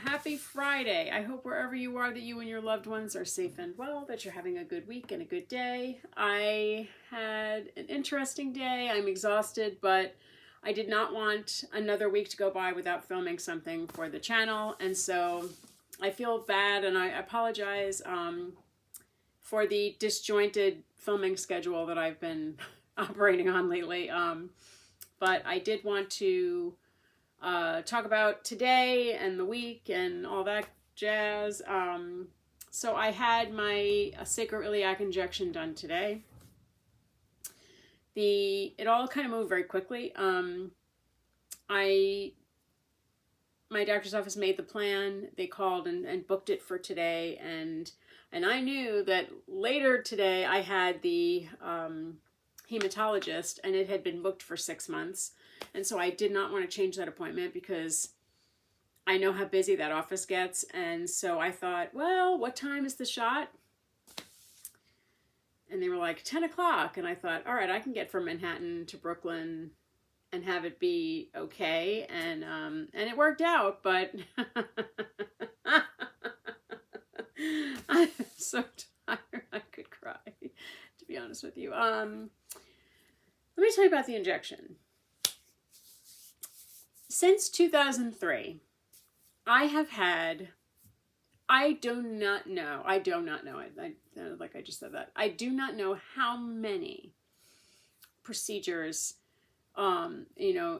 Happy Friday. I hope wherever you are that you and your loved ones are safe and well, that you're having a good week and a good day. I had an interesting day. I'm exhausted, but I did not want another week to go by without filming something for the channel, and so I feel bad and I apologize for the disjointed filming schedule that I've been operating on lately. But I did want to talk about today and the week and all that jazz. So I had my sacroiliac injection done today. It all kind of moved very quickly. My doctor's office made the plan. They called and booked it for today, and I knew that later today I had the hematologist, and it had been booked for 6 months. And so I did not want to change that appointment because I know how busy that office gets. And so I thought, well, what time is the shot? And they were like 10 o'clock. And I thought, all right, I can get from Manhattan to Brooklyn and have it be okay. And it worked out, but I'm so tired I could cry, to be honest with you. Let me tell you about the injection. Since 2003, I have had, I do not know, like I just said that, I do not know how many procedures, epidurals,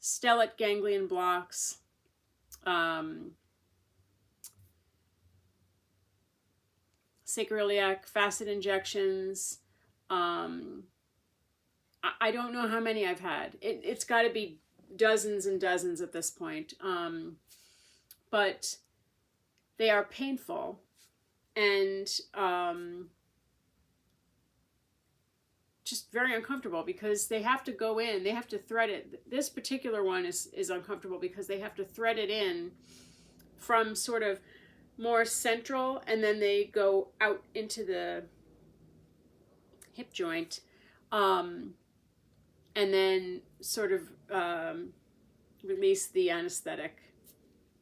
stellate ganglion blocks, sacroiliac facet injections. I don't know how many I've had. It's got to be dozens and dozens at this point. But they are painful and just very uncomfortable because they have to go in, they have to thread it. This particular one is uncomfortable because they have to thread it in from sort of more central, and then they go out into the hip joint, and then sort of release the anesthetic,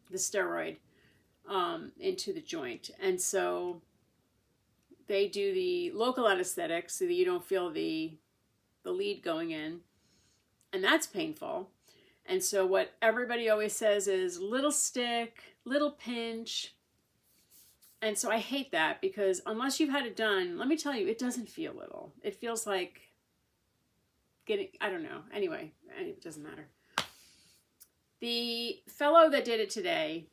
the steroid, into the joint. And so they do the local anesthetic so that you don't feel the lead going in, and that's painful. And so what everybody always says is little stick, little pinch. And so I hate that because unless you've had it done, let me tell you, it doesn't feel little. It feels like getting, I don't know. Anyway, it doesn't matter. The fellow that did it today,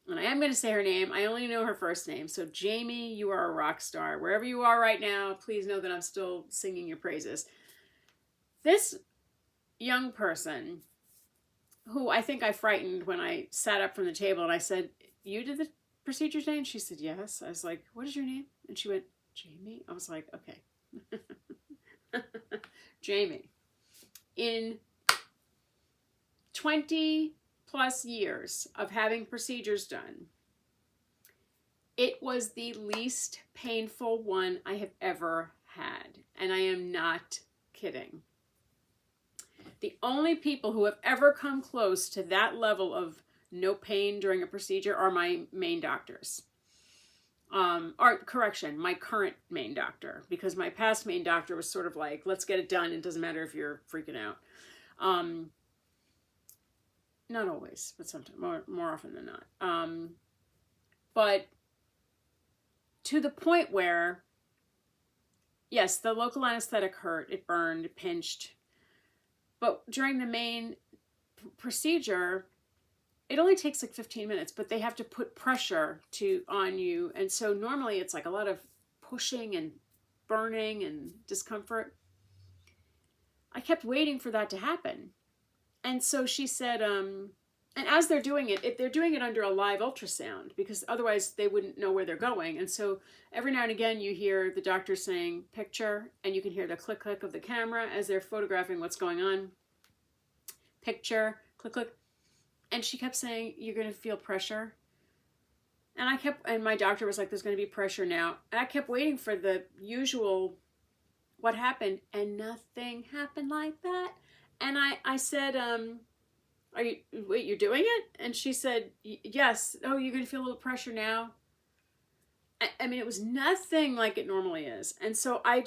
and I am going to say her name, I only know her first name. So Jamie, you are a rock star. Wherever you are right now, please know that I'm still singing your praises. This young person, who I think I frightened when I sat up from the table and I said, you did the procedure today? And she said, yes. I was like, what is your name? And she went, Jamie. I was like, okay. Jamie. In 20 plus years of having procedures done, it was the least painful one I have ever had. And I am not kidding. The only people who have ever come close to that level of no pain during a procedure are my main doctors. Or correction, my current main doctor, because my past main doctor was sort of like, let's get it done. It doesn't matter if you're freaking out. Not always, but sometimes, more often than not. But to the point where, yes, the local anesthetic hurt, it burned, it pinched. But during the main procedure, it only takes like 15 minutes, but they have to put pressure on you. And so normally it's like a lot of pushing and burning and discomfort. I kept waiting for that to happen. And so she said, and as they're doing it, they're doing it under a live ultrasound because otherwise they wouldn't know where they're going. And so every now and again you hear the doctor saying picture, and you can hear the click click of the camera as they're photographing what's going on. Picture, click click. And she kept saying, you're going to feel pressure. And my doctor was like, there's going to be pressure now. And I kept waiting for the usual, what happened? And nothing happened like that. And I said, wait, you're doing it? And she said, yes. Oh, you're going to feel a little pressure now. I mean, it was nothing like it normally is. And so I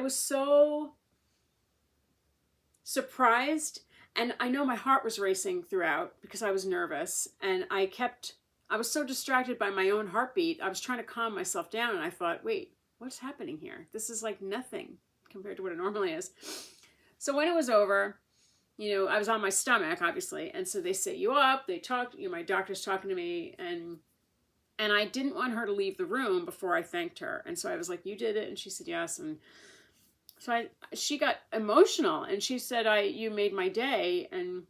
was so surprised. And I know my heart was racing throughout because I was nervous. And I was so distracted by my own heartbeat. I was trying to calm myself down. And I thought, wait, what's happening here? This is like nothing compared to what it normally is. So when it was over, I was on my stomach, obviously. And so they sit you up, they talk, my doctor's talking to me, and I didn't want her to leave the room before I thanked her. And so I was like, you did it? And she said, yes. And so she got emotional, and she said, you made my day. And,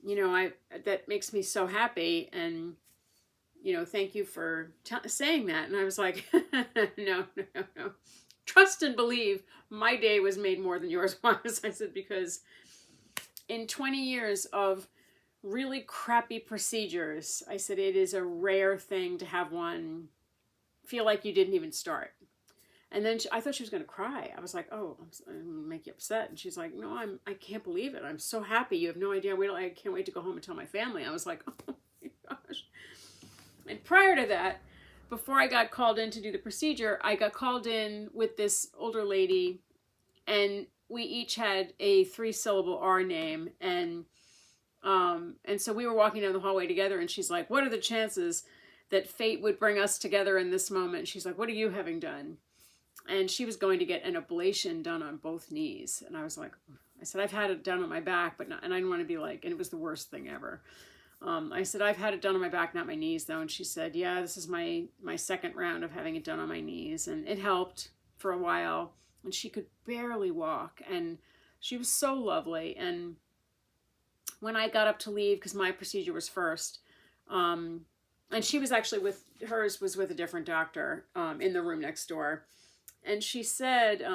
that makes me so happy. And, thank you for saying that. And I was like, no. Trust and believe my day was made more than yours was. I said, because in 20 years of really crappy procedures, I said, it is a rare thing to have one feel like you didn't even start. And then I thought she was going to cry. I was like, oh, I'm going to make you upset. And she's like, no, I can't believe it. I'm so happy. You have no idea. I can't wait to go home and tell my family. I was like, oh my gosh. And prior to that, before I got called in to do the procedure, I got called in with this older lady, and we each had a 3-syllable R name. And so we were walking down the hallway together, and she's like, what are the chances that fate would bring us together in this moment? She's like, what are you having done? And she was going to get an ablation done on both knees. And I was like, I said, I've had it done on my back, and I didn't want to be like, and it was the worst thing ever. I said, I've had it done on my back, not my knees, though. And she said, yeah, this is my second round of having it done on my knees. And it helped for a while. And she could barely walk. And she was so lovely. And when I got up to leave, because my procedure was first, and she was actually hers was with a different doctor in the room next door. And she said,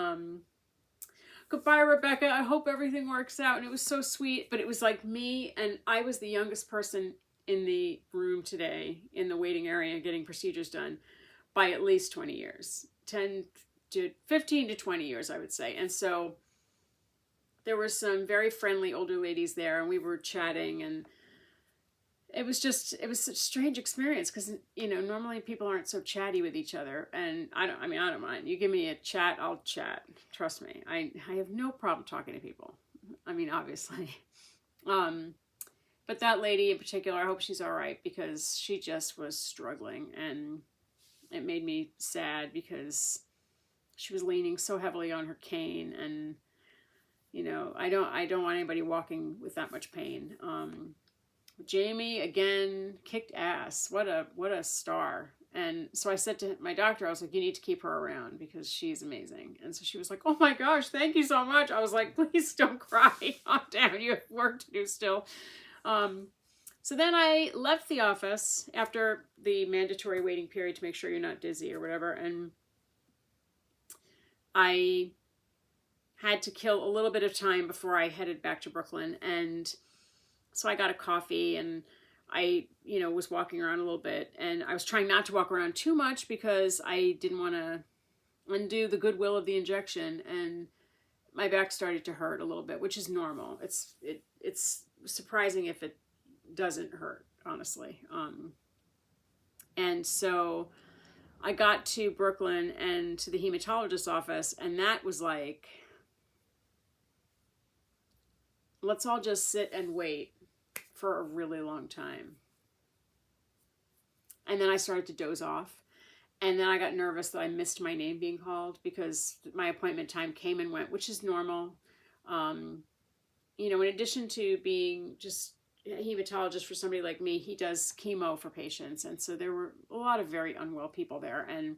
goodbye, Rebecca. I hope everything works out. And it was so sweet, but it was like me, and I was the youngest person in the room today in the waiting area getting procedures done by at least 20 years, 15 to 20 years, I would say. And so there were some very friendly older ladies there, and we were chatting, and it was such a strange experience because, normally people aren't so chatty with each other. And I don't mind. You give me a chat, I'll chat. Trust me. I have no problem talking to people. Obviously. But that lady in particular, I hope she's all right, because she just was struggling, and it made me sad because she was leaning so heavily on her cane, and, I don't want anybody walking with that much pain. Jamie, again, kicked ass. What a star. And so I said to my doctor, I was like, you need to keep her around because she's amazing. And so she was like, oh my gosh, thank you so much. I was like, please don't cry. Calm down. You have work to do still. So then I left the office after the mandatory waiting period to make sure you're not dizzy or whatever. And I had to kill a little bit of time before I headed back to Brooklyn. And so I got a coffee, and I, was walking around a little bit, and I was trying not to walk around too much because I didn't want to undo the goodwill of the injection, and my back started to hurt a little bit, which is normal. It's surprising if it doesn't hurt, honestly. And so I got to Brooklyn and to the hematologist's office, and that was like, let's all just sit and wait for a really long time. And then I started to doze off. And then I got nervous that I missed my name being called because my appointment time came and went, which is normal. In addition to being just a hematologist for somebody like me, he does chemo for patients. And so there were a lot of very unwell people there. And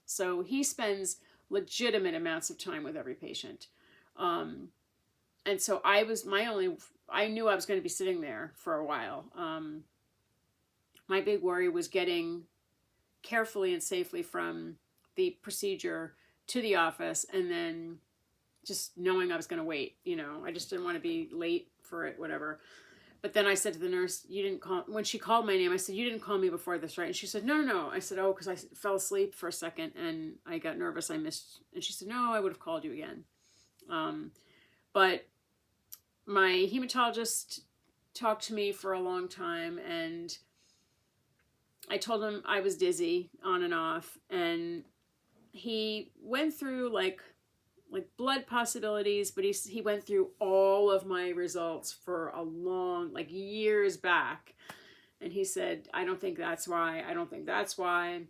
so he spends legitimate amounts of time with every patient. And so I knew I was going to be sitting there for a while. My big worry was getting carefully and safely from the procedure to the office, and then just knowing I was going to wait. I just didn't want to be late for it, whatever. But then I said to the nurse, you didn't call, when she called my name, I said, you didn't call me before this, right? And she said, no. I said, oh, because I fell asleep for a second and I got nervous. I missed. And she said, no, I would have called you again. But my hematologist talked to me for a long time, and I told him I was dizzy on and off, and he went through like blood possibilities, but he went through all of my results for a long, like years back. And he said, I don't think that's why. I don't think that's why.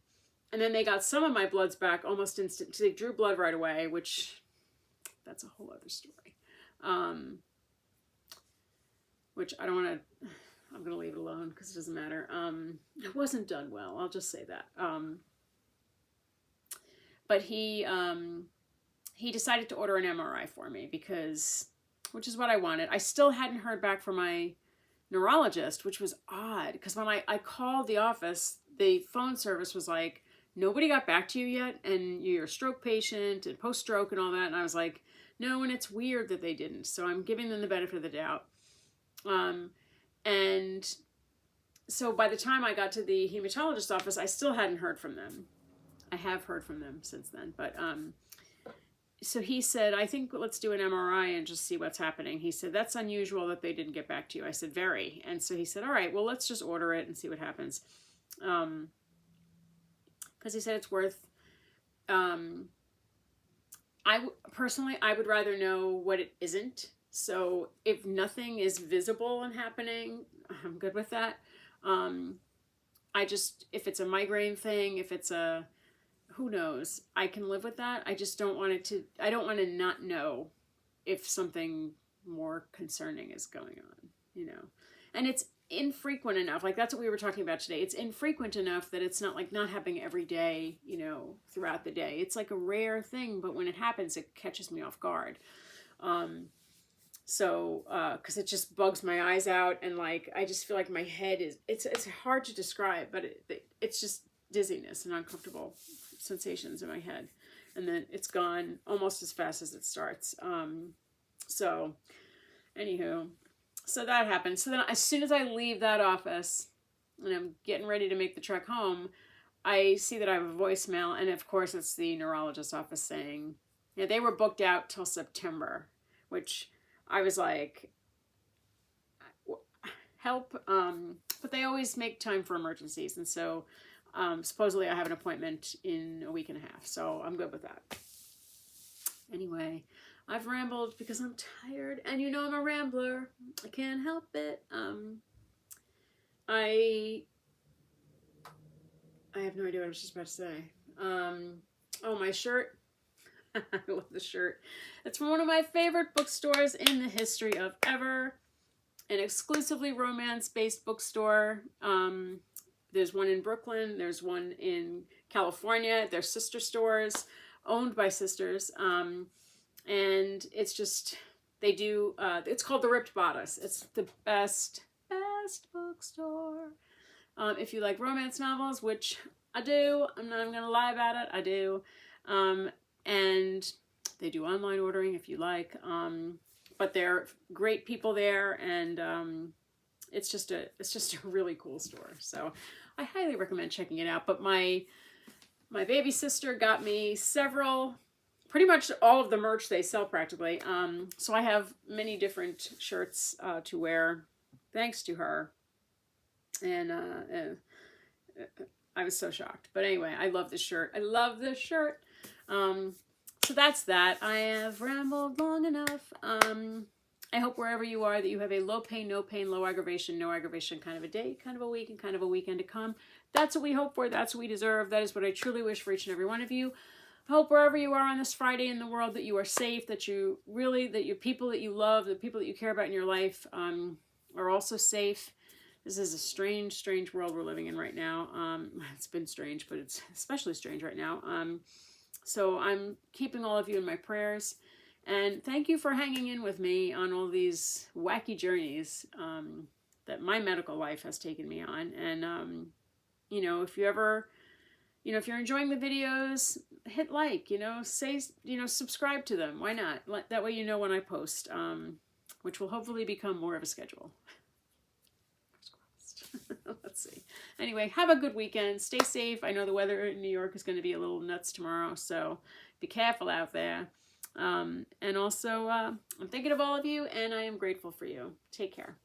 And then they got some of my bloods back almost instant. They drew blood right away, which that's a whole other story. Which I don't want to, I'm going to leave it alone because it doesn't matter. It wasn't done well. I'll just say that. But he decided to order an MRI for me which is what I wanted. I still hadn't heard back from my neurologist, which was odd because when I called the office, the phone service was like, nobody got back to you yet, and you're a stroke patient and post-stroke and all that. And I was like, no, and it's weird that they didn't. So I'm giving them the benefit of the doubt. And so by the time I got to the hematologist office, I still hadn't heard from them. I have heard from them since then, but so he said, I think let's do an MRI and just see what's happening. He said, that's unusual that they didn't get back to you. I said, very. And so he said, all right, well, let's just order it and see what happens. Because he said it's worth, personally, I would rather know what it isn't. So if nothing is visible and happening, I'm good with that. If it's a migraine thing, if it's who knows, I can live with that. I just don't want I don't want to not know if something more concerning is going on, and it's infrequent enough. Like that's what we were talking about today. It's infrequent enough that it's not like not happening every day, throughout the day. It's like a rare thing, but when it happens, it catches me off guard. Because it just bugs my eyes out, and like I just feel like my head it's hard to describe, but it's just dizziness and uncomfortable sensations in my head, and then it's gone almost as fast as it starts. So anywho, so that happened. So then as soon as I leave that office and I'm getting ready to make the trek home, I see that I have a voicemail, and of course it's the neurologist's office saying, they were booked out till September, which I was like, help. But they always make time for emergencies. And so supposedly I have an appointment in a week and a half. So I'm good with that. Anyway, I've rambled because I'm tired. And I'm a rambler. I can't help it. I have no idea what I was just about to say. Oh, my shirt. I love the shirt. It's from one of my favorite bookstores in the history of ever. An exclusively romance-based bookstore. There's one in Brooklyn. There's one in California. They're sister stores, owned by sisters. And it's just, they do, it's called The Ripped Bodice. It's the best bookstore. If you like romance novels, which I do. I'm not even going to lie about it. I do. And they do online ordering if you like. But they're great people there, and it's just a really cool store. So I highly recommend checking it out. But my baby sister got me pretty much all of the merch they sell practically. So I have many different shirts to wear thanks to her. And I was so shocked. But anyway, I love this shirt. I love this shirt. So that's that. I have rambled long enough. I hope wherever you are that you have a low pain, no pain, low aggravation, no aggravation kind of a day, kind of a week, and kind of a weekend to come. That's what we hope for. That's what we deserve. That is what I truly wish for each and every one of you. I hope wherever you are on this Friday in the world that you are safe, that your people that you love, the people that you care about in your life are also safe. This is a strange, strange world we're living in right now. It's been strange, but it's especially strange right now. So I'm keeping all of you in my prayers. And thank you for hanging in with me on all these wacky journeys that my medical life has taken me on. And, if you're enjoying the videos, hit like, subscribe to them. Why not? That way you know when I post, which will hopefully become more of a schedule. Let's see. Anyway, have a good weekend. Stay safe. I know the weather in New York is going to be a little nuts tomorrow, so be careful out there. And also, I'm thinking of all of you, and I am grateful for you. Take care.